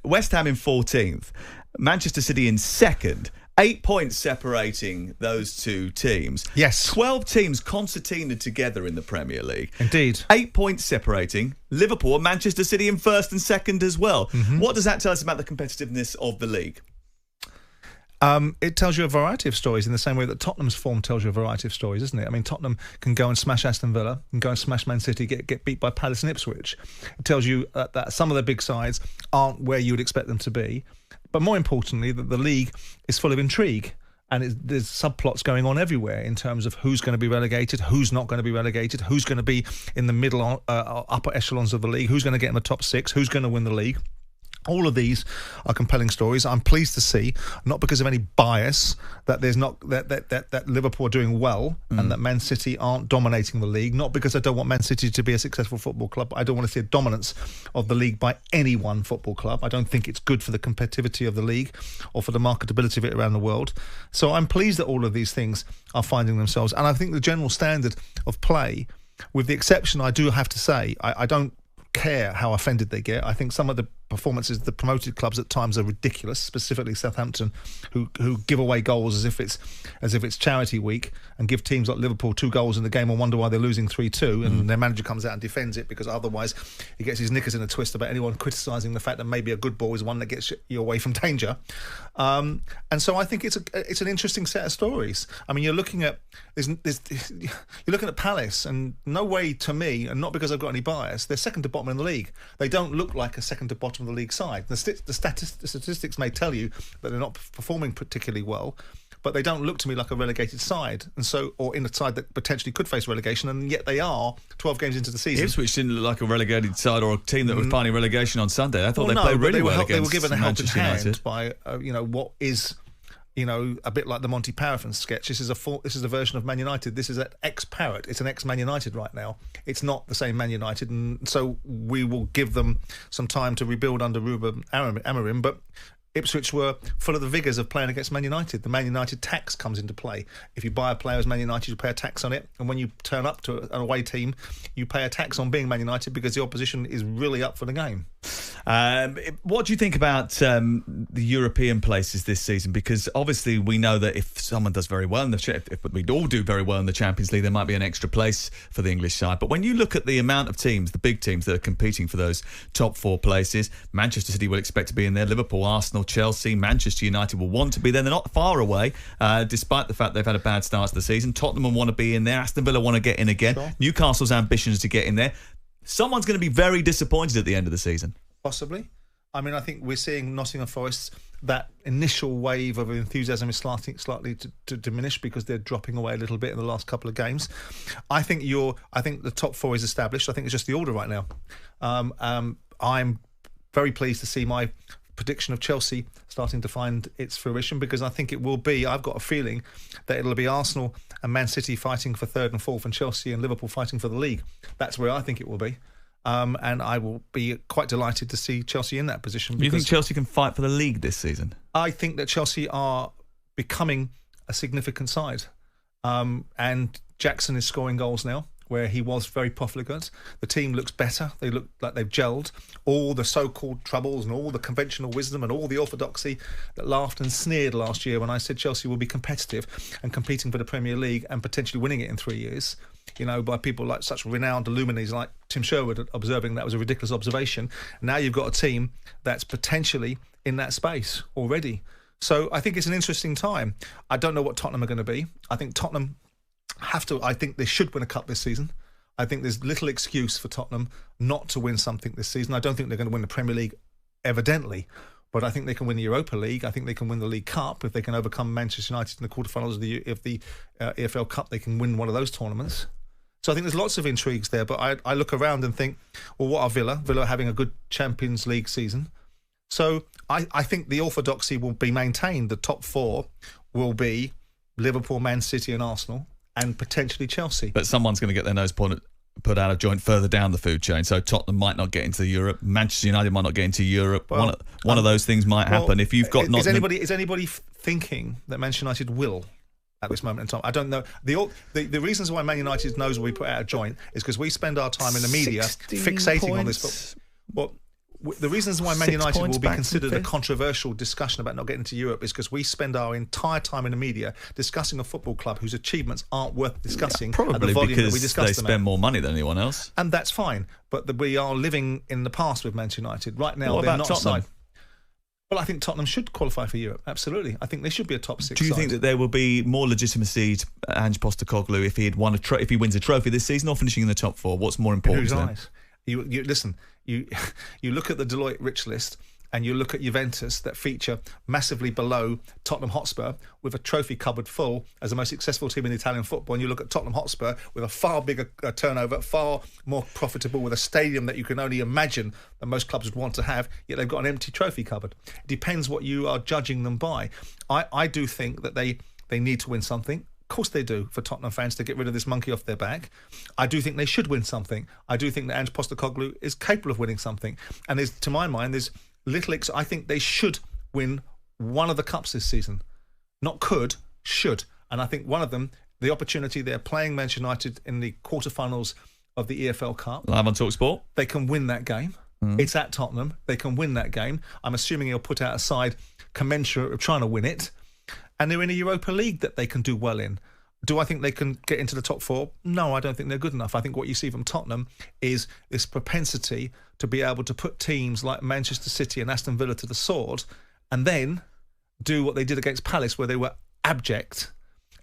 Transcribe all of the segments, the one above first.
West Ham in 14th, Manchester City in 2nd. 8 points separating those two teams. Yes. 12 teams concertinaed together in the Premier League. Indeed. 8 points separating Liverpool and Manchester City in 1st and 2nd as well. Mm-hmm. What does that tell us about the competitiveness of the league? It tells you a variety of stories in the same way that Tottenham's form tells you a variety of stories, isn't it? I mean, Tottenham can go and smash Aston Villa, can go and smash Man City, get beat by Palace and Ipswich. It tells you that some of the big sides aren't where you would expect them to be. But more importantly, that the league is full of intrigue. And there's subplots going on everywhere in terms of who's going to be relegated, who's not going to be relegated, who's going to be in the middle, upper echelons of the league, who's going to get in the top 6, who's going to win the league. All of these are compelling stories. I'm pleased to see, not because of any bias, that there's not that Liverpool are doing well and that Man City aren't dominating the league. Not because I don't want Man City to be a successful football club. I don't want to see a dominance of the league by any one football club. I don't think it's good for the competitivity of the league or for the marketability of it around the world. So I'm pleased that all of these things are finding themselves. And I think the general standard of play, with the exception, I do have to say, I don't care how offended they get. I think some of the performances of the promoted clubs at times are ridiculous, specifically Southampton, who give away goals as if it's charity week and give teams like Liverpool 2 goals in the game and wonder why they're losing 3-2, and their manager comes out and defends it because otherwise he gets his knickers in a twist about anyone criticising the fact that maybe a good ball is one that gets you away from danger. And so I think it's an interesting set of stories. I mean, you're looking at Palace, and no way to me, and not because I've got any bias, they're second to bottom in the league. They don't look like a second to bottom of the league side. The statistics may tell you that they're not performing particularly well, but they don't look to me like a relegated side, and so, or in a side that potentially could face relegation, and yet they are 12 games into the season. Ipswich didn't look like a relegated side or a team that was fighting relegation on Sunday. I thought they played really well against Manchester United. They were given a helping hand by what is, a bit like the Monty Python sketch. This is a version of Man United. This is an ex-Parrot. It's an ex-Man United right now. It's not the same Man United, and so we will give them some time to rebuild under Ruben Amorim. But Ipswich were full of the vigours of playing against Man United. The Man United tax comes into play. If you buy a player as Man United, you pay a tax on it, and when you turn up to an away team, you pay a tax on being Man United because the opposition is really up for the game. What do you think about the European places this season? Because obviously we know that if someone does very well, if we all do very well in the Champions League, there might be an extra place for the English side. But when you look at the amount of teams, the big teams that are competing for those top 4 places, Manchester City will expect to be in there, Liverpool, Arsenal, Chelsea, Manchester United will want to be there. They're not far away, despite the fact they've had a bad start to the season. Tottenham will want to be in there. Aston Villa want to get in again. Sure. Newcastle's ambitions to get in there. Someone's going to be very disappointed at the end of the season. Possibly. I mean, I think we're seeing Nottingham Forest, that initial wave of enthusiasm is slightly to diminish because they're dropping away a little bit in the last couple of games. I think the top 4 is established. I think it's just the order right now. I'm very pleased to see my prediction of Chelsea starting to find its fruition, because I think it will be, I've got a feeling that it'll be Arsenal and Man City fighting for 3rd and 4th and Chelsea and Liverpool fighting for the league. That's where I think it will be. And I will be quite delighted to see Chelsea in that position. Do you think Chelsea can fight for the league this season? I think that Chelsea are becoming a significant side. And Jackson is scoring goals now, where he was very profligate. The team looks better. They look like they've gelled. All the so-called troubles and all the conventional wisdom and all the orthodoxy that laughed and sneered last year when I said Chelsea will be competitive and competing for the Premier League and potentially winning it in 3 years, by people like such renowned illuminaries like Tim Sherwood observing that was a ridiculous observation. Now you've got a team that's potentially in that space already. So I think it's an interesting time. I don't know what Tottenham are going to be. I think Tottenham I think they should win a cup this season. I think there's little excuse for Tottenham not to win something this season. I don't think they're going to win the Premier League, evidently, but I think they can win the Europa League. I think they can win the League Cup. If they can overcome Manchester United in the quarterfinals of the EFL Cup, they can win one of those tournaments. So I think there's lots of intrigues there, but I look around and think, well, what are Villa? Villa are having a good Champions League season. So I think the orthodoxy will be maintained. The top 4 will be Liverpool, Man City and Arsenal, and potentially Chelsea. But someone's going to get their nose put out of joint further down the food chain. So Tottenham might not get into Europe. Manchester United might not get into Europe. Well, one of those things might happen. If you've got is anybody thinking that Manchester United will at this moment in time? I don't know. The reasons why Man United's nose will be put out of joint is because we spend our time in the media fixating on this. But the reasons why Man 6 United points will be back from considered a fifth. controversial discussion about not getting to Europe is because we spend our entire time in the media discussing a football club whose achievements aren't worth discussing at the Probably volume that we because discuss they them spend at. more money than anyone else. And that's fine. But we are living in the past with Manchester United. Right now, What they're about not a Tottenham? side. Well, I think Tottenham should qualify for Europe. Absolutely. I think they should be a top 6 Do you side. think that there will be more legitimacy to Ange Postecoglou if he had won if he wins a trophy this season or finishing in the top 4? What's more In important whose to them? eyes? You listen. You look at the Deloitte rich list, and you look at Juventus that feature massively below Tottenham Hotspur with a trophy cupboard full as the most successful team in Italian football, and you look at Tottenham Hotspur with a far bigger turnover, far more profitable, with a stadium that you can only imagine that most clubs would want to have, yet they've got an empty trophy cupboard. It depends what you are judging them by. I do think that they need to win something. Of course they do, for Tottenham fans to get rid of this monkey off their back. I do think they should win something. I do think that Ange Postecoglou is capable of winning something. And to my mind, there's I think they should win one of the cups this season. Not could, should. And I think one of them, the opportunity, they're playing Manchester United in the quarterfinals of the EFL Cup. Live on talkSPORT. They can win that game. It's at Tottenham. They can win that game. I'm assuming he'll put out a side commensurate of trying to win it. And they're in a Europa League that they can do well in. Do I think they can get into the top 4? No, I don't think they're good enough. I think what you see from Tottenham is this propensity to be able to put teams like Manchester City and Aston Villa to the sword and then do what they did against Palace, where they were abject,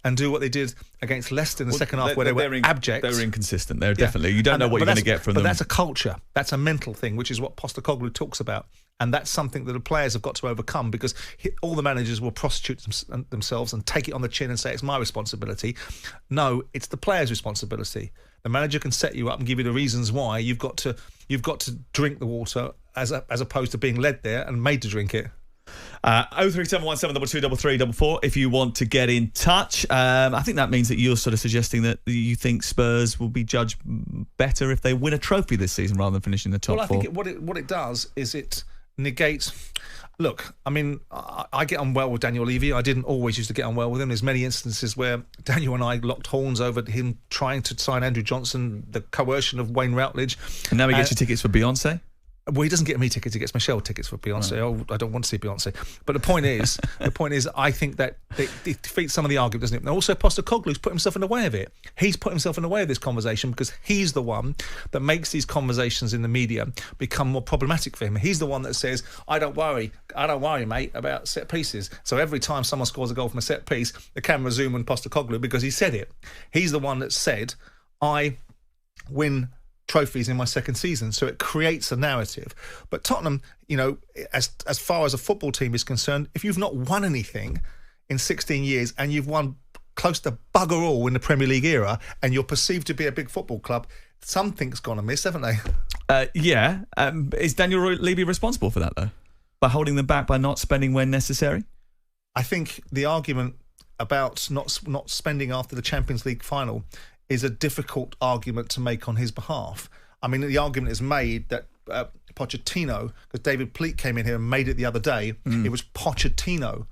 and do what they did against Leicester in the second half, where they were abject. They're inconsistent. They're definitely. You don't know what you're going to get from them. But that's a culture. That's a mental thing, which is what Postecoglou talks about. And that's something that the players have got to overcome, because all the managers will prostitute themselves and take it on the chin and say it's my responsibility. No, it's the players' responsibility. The manager can set you up and give you the reasons why. You've got to drink the water as opposed to being led there and made to drink it. 03717223344 if you want to get in touch. I think that means that you're sort of suggesting that you think Spurs will be judged better if they win a trophy this season rather than finishing the top 4. Well, I think what it does is it negates. Look, I mean, I get on well with Daniel Levy. I didn't always used to get on well with him. There's many instances where Daniel and I locked horns over him trying to sign Andrew Johnson, the coercion of Wayne Routledge. And now he gets you tickets for Beyonce? Well, he doesn't get me tickets; he gets Michelle tickets for Beyonce. Right. Oh, I don't want to see Beyonce. But the point is, I think that it defeats some of the argument, doesn't it? And also, Postecoglou's put himself in the way of it. He's put himself in the way of this conversation because he's the one that makes these conversations in the media become more problematic for him. He's the one that says, "I don't worry, mate, about set pieces." So every time someone scores a goal from a set piece, the camera zoom on Postecoglou because he said it. He's the one that said, "I win trophies in my second season," so it creates a narrative. But Tottenham, you know, as far as a football team is concerned, if you've not won anything in 16 years and you've won close to bugger all in the Premier League era and you're perceived to be a big football club, something's gone amiss, haven't they? Is Daniel Levy responsible for that, though? By holding them back, by not spending when necessary? I think the argument about not spending after the Champions League final is a difficult argument to make on his behalf. I mean, the argument is made that Pochettino, because David Pleat came in here and made it the other day, it was Pochettino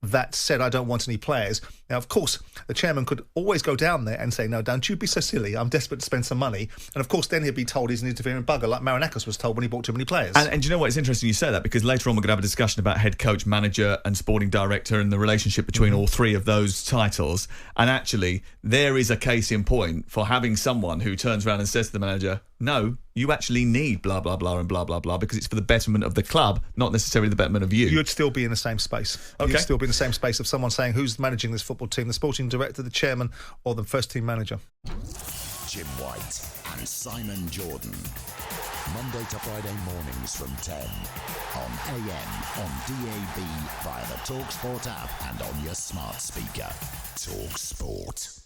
that said, "I don't want any players." Now, of course, the chairman could always go down there and say, "No, don't you be so silly. I'm desperate to spend some money." And of course, then he'd be told he's an interfering bugger, like Marinakis was told when he bought too many players. And do you know what? It's interesting you say that, because later on we're going to have a discussion about head coach, manager and sporting director and the relationship between all three of those titles. And actually, there is a case in point for having someone who turns around and says to the manager, "No, you actually need blah, blah, blah and blah, blah, blah, because it's for the betterment of the club, not necessarily the betterment of you." You'd still be in the same space. Okay. You'd still be in the same space of someone saying, who's managing this football team, the sporting director, the chairman, or the first team manager. Jim White and Simon Jordan. Monday to Friday mornings from 10 on AM, on DAB, via the talkSPORT app and on your smart speaker. talkSPORT.